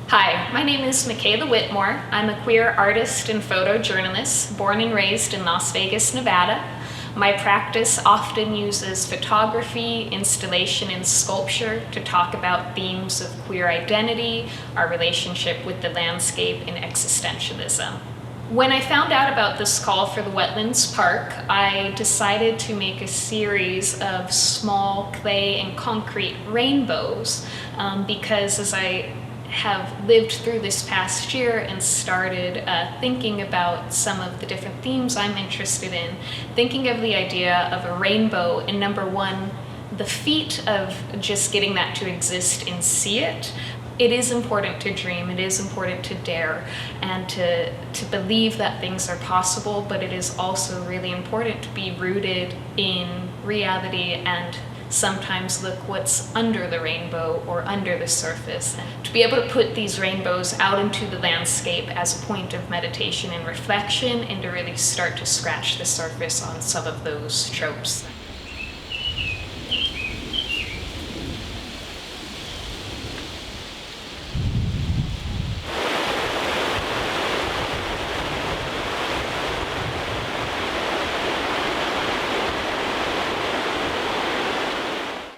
Hi, my name is Mikayla Whitmore. I'm a queer artist and photojournalist, born and raised in Las Vegas, Nevada. My practice often uses photography, installation, and sculpture to talk about themes of queer identity, our relationship with the landscape, and existentialism. When I found out about this call for the Wetlands Park, I decided to make a series of small clay and concrete rainbows because as I have lived through this past year and started thinking about some of the different themes I'm interested in, thinking of the idea of a rainbow, and number one, the feat of just getting that to exist and see it. It is important to dream, it is important to dare, and to believe that things are possible, but it is also really important to be rooted in reality and sometimes look what's under the rainbow or under the surface. To be able to put these rainbows out into the landscape as a point of meditation and reflection, and to really start to scratch the surface on some of those tropes.